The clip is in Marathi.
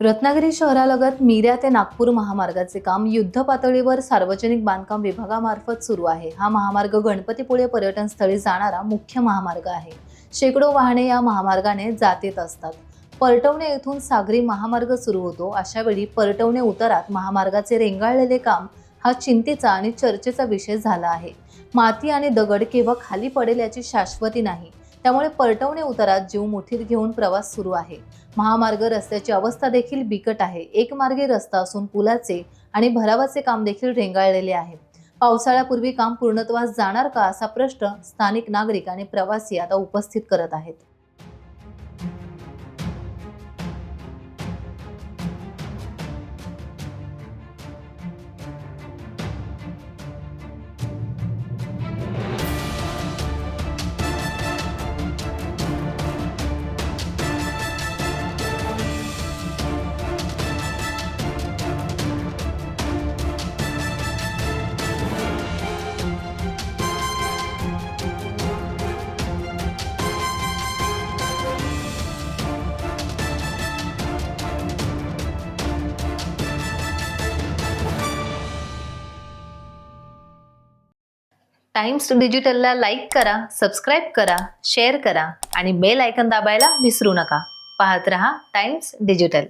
रत्नागिरी शहरालगत मिऱ्या ते नागपूर महामार्गाचे काम युद्ध पातळीवर सार्वजनिक बांधकाम विभागामार्फत सुरू आहे। हा महामार्ग गणपतीपुळे पर्यटन स्थळी जाणारा मुख्य महामार्ग आहे। शेकडो वाहने या महामार्गाने जात येत असतात। परटवणे येथून सागरी महामार्ग सुरू होतो। अशा वेळी परटवणे उतारात महामार्गाचे रेंगाळलेले काम हा चिंतेचा आणि चर्चेचा विषय झाला आहे। माती आणि दगड केव्हा खाली पडेल याची शाश्वती नाही, त्यामुळे परटवणे उतारात जीव मुठीत घेऊन प्रवास सुरू आहे। महामार्ग रस्त्याची अवस्था देखील बिकट आहे। एक मार्गी रस्ता असून पुलाचे आणि भरावाचे काम देखील रेंगाळलेले आहे। पावसाळ्यापूर्वी काम पूर्णत्वास जाणार का असा प्रश्न स्थानिक नागरिक आणि प्रवासी आता उपस्थित करत आहेत। टाइम्स डिजिटलला लाईक करा, सबस्क्राईब करा, शेअर करा आणि बेल आयकॉन दाबायला विसरू नका। पाहत रहा टाइम्स डिजिटल।